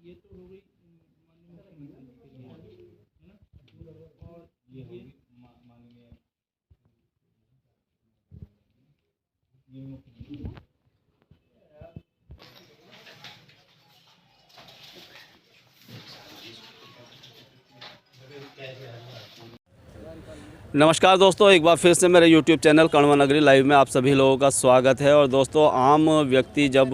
ये तो हो गई माननीय मुख्यमंत्री जी की है ना, और ये माननीय ये मुख्यमंत्री। नमस्कार दोस्तों, एक बार फिर से मेरे YouTube चैनल कण्वा नगरी लाइव में आप सभी लोगों का स्वागत है। और दोस्तों, आम व्यक्ति जब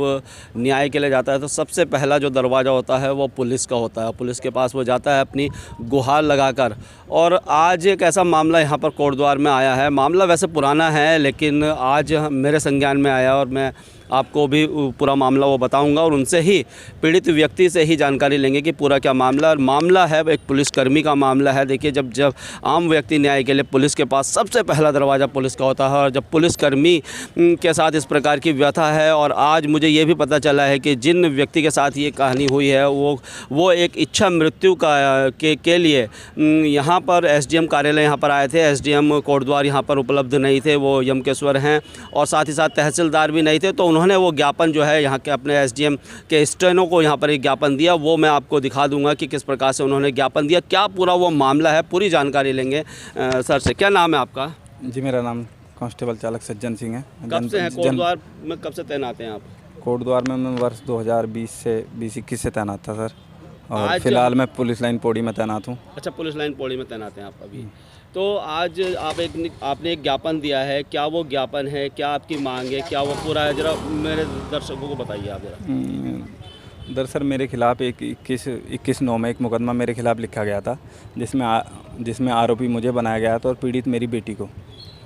न्याय के लिए जाता है तो सबसे पहला जो दरवाज़ा होता है वो पुलिस का होता है। पुलिस के पास वो जाता है अपनी गुहार लगाकर। और आज एक ऐसा मामला यहाँ पर कोटद्वार में आया है। मामला वैसे पुराना है, लेकिन आज मेरे संज्ञान में आया और मैं आपको भी पूरा मामला वो बताऊंगा और उनसे ही, पीड़ित व्यक्ति से ही जानकारी लेंगे कि पूरा क्या मामला है। एक पुलिसकर्मी का मामला है। देखिए, जब आम व्यक्ति न्याय के लिए पुलिस के पास सबसे पहला दरवाज़ा पुलिस का होता है, और जब पुलिसकर्मी के साथ इस प्रकार की व्यथा है। और आज मुझे ये भी पता चला है कि जिन व्यक्ति के साथ ये कहानी हुई है वो एक इच्छा मृत्यु के लिए यहाँ पर एसडीएम कार्यालय यहाँ पर आए थे। एसडीएम कोटद्वार यहाँ पर उपलब्ध नहीं थे, वो यमकेश्वर हैं, और साथ ही साथ तहसीलदार भी नहीं थे। तो उन्होंने वो ज्ञापन जो है यहाँ के अपने एसडीएम के स्टेनो को यहाँ पर एक ज्ञापन दिया। वो मैं आपको दिखा दूंगा कि किस प्रकार से उन्होंने ज्ञापन दिया, क्या पूरा वो मामला है, पूरी जानकारी लेंगे सर से। क्या नाम है आपका? जी, मेरा नाम कांस्टेबल चालक सज्जन सिंह है। कब से हैं कोटद्वार में, कब से तैनात हैं आप? कोटद्वार में मैं वर्ष 2020 से 2021 से तैनात था सर, और फिलहाल मैं पुलिस लाइन पौड़ी में तैनात हूँ। अच्छा, पुलिस लाइन पौड़ी में तैनात हैं आप अभी। तो आज आपने एक ज्ञापन दिया है, क्या वो ज्ञापन है, क्या आपकी मांग है, क्या वो पूरा है, जरा मेरे दर्शकों को बताइए आप जरा। दरअसल मेरे खिलाफ़ एक 21/9 में एक मुकदमा मेरे खिलाफ़ लिखा गया था, जिसमें आरोपी मुझे बनाया गया था और पीड़ित मेरी बेटी को।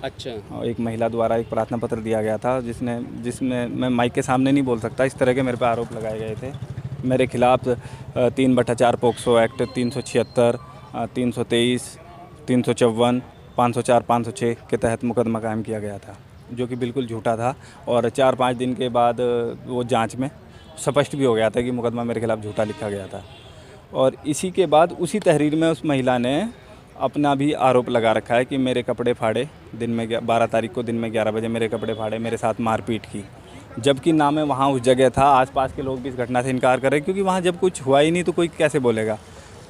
अच्छा। और एक महिला द्वारा एक प्रार्थना पत्र दिया गया था, जिसमें मैं माइक के सामने नहीं बोल सकता, इस तरह के मेरे पे आरोप लगाए गए थे। मेरे खिलाफ़ 3/4 पोक्सो एक्ट, 376, 323, 354, 504, 506 के तहत मुकदमा कायम किया गया था, जो कि बिल्कुल झूठा था। और 4-5 दिन के बाद वो जांच में स्पष्ट भी हो गया था कि मुकदमा मेरे खिलाफ़ झूठा लिखा गया था। और इसी के बाद उसी तहरीर में उस महिला ने अपना भी आरोप लगा रखा है कि मेरे कपड़े फाड़े, दिन में 12 तारीख को दिन में 11 बजे मेरे कपड़े फाड़े, मेरे साथ मारपीट की। जबकि ना मैं वहाँ उस जगह था। आसपास के लोग भी इस घटना से इनकार कर रहे हैं, क्योंकि वहाँ जब कुछ हुआ ही नहीं तो कोई कैसे बोलेगा।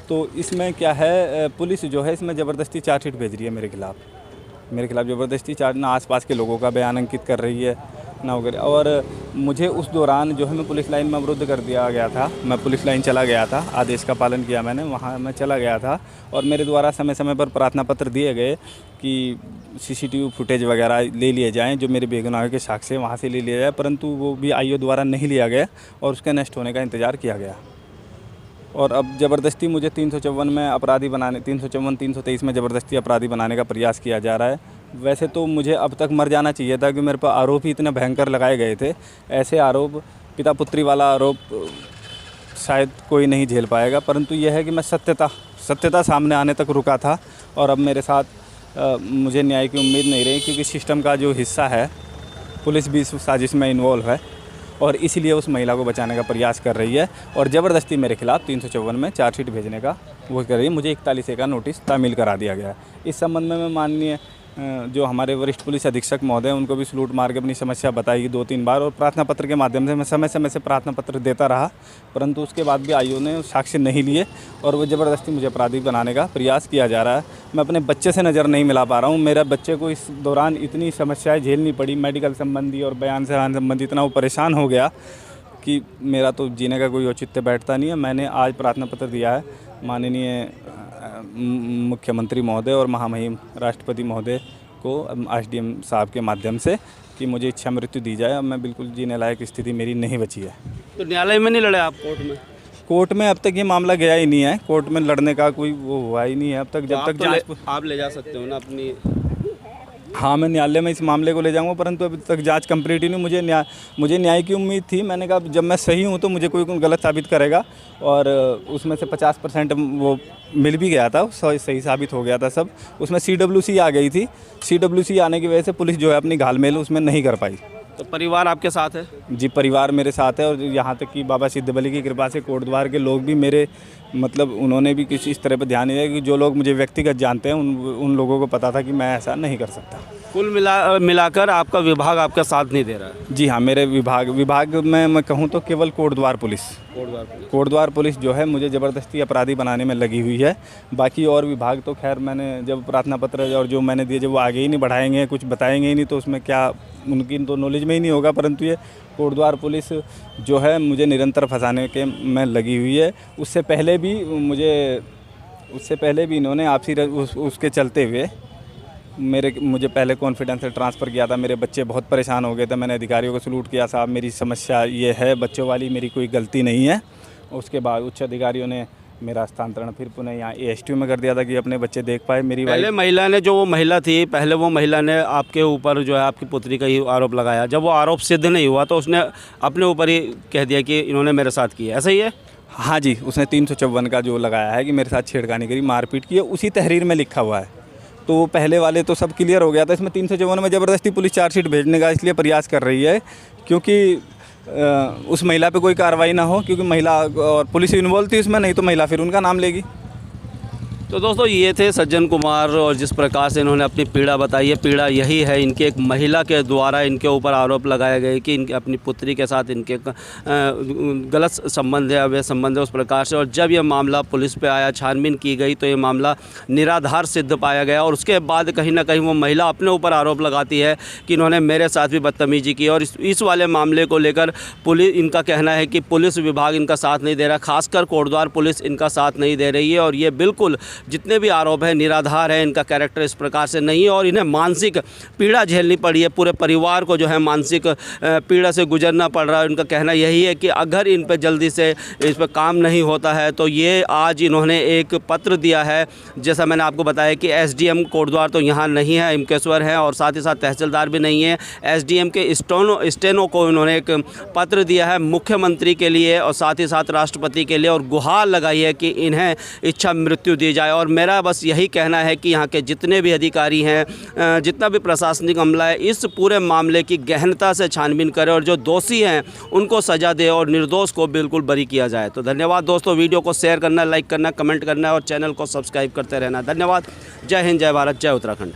तो इसमें क्या है, पुलिस जो है इसमें ज़बरदस्ती चार्जशीट भेज रही है मेरे खिलाफ़ ज़बरदस्ती चार्ज, ना आसपास के लोगों का बयान अंकित कर रही है ना वगैरह। और मुझे उस दौरान जो है मैं पुलिस लाइन में अवरुद्ध कर दिया गया था। मैं पुलिस लाइन चला गया था, आदेश का पालन किया मैंने, वहाँ मैं चला गया था। और मेरे द्वारा समय समय पर प्रार्थना पत्र दिए गए कि सीसीटीवी फुटेज वगैरह ले लिए जाएँ, जो मेरे बेगुनाही के साक्ष्य वहाँ से ले लिया जाए, परंतु वो भी आईओ द्वारा नहीं लिया गया और उसके नष्ट होने का इंतज़ार किया गया। और अब ज़बरदस्ती मुझे 354 में अपराधी बनाने, 354, 323 में ज़बरदस्ती अपराधी बनाने का प्रयास किया जा रहा है। वैसे तो मुझे अब तक मर जाना चाहिए था, कि मेरे पर आरोप ही इतने भयंकर लगाए गए थे। ऐसे आरोप, पिता पुत्री वाला आरोप शायद कोई नहीं झेल पाएगा, परंतु यह है कि मैं सत्यता सामने आने तक रुका था। और अब मेरे साथ मुझे न्याय की उम्मीद नहीं रही, क्योंकि सिस्टम का जो हिस्सा है, पुलिस भी इस साजिश में इन्वॉल्व है और इसीलिए उस महिला को बचाने का प्रयास कर रही है। और ज़बरदस्ती मेरे खिलाफ़ 354 में चार्जशीट भेजने का वो कर रही है। मुझे 41A का नोटिस तामील करा दिया गया है। इस संबंध में मैं माननीय जो हमारे वरिष्ठ पुलिस अधीक्षक महोदय, उनको भी सलूट मार के अपनी समस्या बताई 2-3 बार। और प्रार्थना पत्र के माध्यम से मैं समय समय से प्रार्थना पत्र देता रहा, परंतु उसके बाद भी आईओ ने साक्ष्य नहीं लिए और वो ज़बरदस्ती मुझे अपराधी बनाने का प्रयास किया जा रहा है। मैं अपने बच्चे से नज़र नहीं मिला पा रहा हूँ। मेरा बच्चे को इस दौरान इतनी समस्याएँ झेलनी पड़ी, मेडिकल संबंधी और बयान से संबंधी, इतना वो परेशान हो गया कि मेरा तो जीने का कोई औचित्य बैठता नहीं है। मैंने आज प्रार्थना पत्र दिया है माननीय मुख्यमंत्री महोदय और महामहिम राष्ट्रपति महोदय को, एसडीएम साहब के माध्यम से, कि मुझे इच्छा मृत्यु दी जाए। अब मैं बिल्कुल जीने लायक स्थिति मेरी नहीं बची है। तो न्यायालय में नहीं लड़े आप? कोर्ट में अब तक ये मामला गया ही नहीं है। कोर्ट में लड़ने का कोई वो हुआ ही नहीं है अब तक। जब तक जांच आप ले जा सकते हो ना अपनी। हाँ, मैं न्यायालय में इस मामले को ले जाऊंगा, परंतु अभी तक जांच कंप्लीट ही नहीं। मुझे न्याय की उम्मीद थी। मैंने कहा जब मैं सही हूं तो मुझे कोई गलत साबित करेगा, और उसमें से 50% वो मिल भी गया था, सही साबित हो गया था सब। उसमें CWC आ गई थी। CWC आने की वजह से पुलिस जो है अपनी घालमेल उसमें नहीं कर पाई। तो परिवार आपके साथ है? जी, परिवार मेरे साथ है। और यहाँ तक कि बाबा सिद्धबली की कृपा से कोटद्वार के लोग भी मेरे, मतलब उन्होंने भी किसी इस तरह पर ध्यान नहीं दिया, कि जो लोग मुझे व्यक्तिगत जानते हैं उन लोगों को पता था कि मैं ऐसा नहीं कर सकता। कुल मिलाकर आपका विभाग आपका साथ नहीं दे रहा है। जी हाँ, मेरे विभाग में मैं कहूँ तो केवल कोटद्वार पुलिस जो है मुझे ज़बरदस्ती अपराधी बनाने में लगी हुई है। बाकी और विभाग तो खैर मैंने जब प्रार्थना पत्र और जो मैंने दिए जब वो आगे ही नहीं बढ़ाएंगे, कुछ बताएंगे ही नहीं, तो उसमें क्या उनकी तो नॉलेज में ही नहीं होगा। परंतु ये कोटद्वार पुलिस जो है मुझे निरंतर फंसाने के में लगी हुई है। उससे पहले भी इन्होंने आपसी उसके चलते हुए मुझे पहले कॉन्फिडेंस से ट्रांसफ़र किया था। मेरे बच्चे बहुत परेशान हो गए थे। मैंने अधिकारियों को सलूट किया, साहब मेरी समस्या ये है, बच्चों वाली मेरी कोई गलती नहीं है। उसके बाद उच्च अधिकारियों ने मेरा स्थानांतरण फिर पुनः यहाँ ASTU में कर दिया था कि अपने बच्चे देख पाए। मेरी पहले महिला ने जो वो महिला थी, पहले वो महिला ने आपके ऊपर जो है आपकी पुत्री का ही आरोप लगाया। जब वो आरोप सिद्ध नहीं हुआ तो उसने अपने ऊपर ही कह दिया कि इन्होंने मेरे साथ किया, ऐसा ही है? हाँ जी, उसने 354 का जो लगाया है कि मेरे साथ छेड़खानी करी, मारपीट की है, उसी तहरीर में लिखा हुआ है। तो पहले वाले तो सब क्लियर हो गया था। इसमें 354 में ज़बरदस्ती पुलिस चार्जशीट भेजने का इसलिए प्रयास कर रही है क्योंकि उस महिला पे कोई कार्रवाई ना हो, क्योंकि महिला और पुलिस इन्वॉल्व थी उसमें, नहीं तो महिला फिर उनका नाम लेगी। तो दोस्तों ये थे सज्जन कुमार, और जिस प्रकार से इन्होंने अपनी पीड़ा बताई है, पीड़ा यही है, इनके एक महिला के द्वारा इनके ऊपर आरोप लगाए गए कि इनके अपनी पुत्री के साथ इनके गलत संबंध है, अवैध संबंध है, उस प्रकार से। और जब यह मामला पुलिस पे आया, छानबीन की गई, तो ये मामला निराधार सिद्ध पाया गया। और उसके बाद कहीं ना कहीं वो महिला अपने ऊपर आरोप लगाती है कि इन्होंने मेरे साथ भी बदतमीजी की। और इस वाले मामले को लेकर पुलिस, इनका कहना है कि पुलिस विभाग इनका साथ नहीं दे रहा, खासकर कोटद्वार पुलिस इनका साथ नहीं दे रही है। और ये बिल्कुल जितने भी आरोप हैं निराधार है, इनका कैरेक्टर इस प्रकार से नहीं है और इन्हें मानसिक पीड़ा झेलनी पड़ी है। पूरे परिवार को जो है मानसिक पीड़ा से गुजरना पड़ रहा है। उनका कहना यही है कि अगर इन पर जल्दी से इस पर काम नहीं होता है तो ये आज इन्होंने एक पत्र दिया है। जैसा मैंने आपको बताया कि SDM कोटद्वार तो यहाँ नहीं है, इमकेश्वर है, और साथ ही साथ तहसीलदार भी नहीं है। SDM के स्टेनो को इन्होंने एक पत्र दिया है मुख्यमंत्री के लिए और साथ ही साथ राष्ट्रपति के लिए, और गुहार लगाई है कि इन्हें इच्छा मृत्यु दी जाए। और मेरा बस यही कहना है कि यहाँ के जितने भी अधिकारी हैं, जितना भी प्रशासनिक अमला है, इस पूरे मामले की गहनता से छानबीन करें और जो दोषी हैं उनको सज़ा दे और निर्दोष को बिल्कुल बरी किया जाए। तो धन्यवाद दोस्तों, वीडियो को शेयर करना, लाइक करना, कमेंट करना और चैनल को सब्सक्राइब करते रहना। धन्यवाद। जय हिंद, जय भारत, जय उत्तराखंड।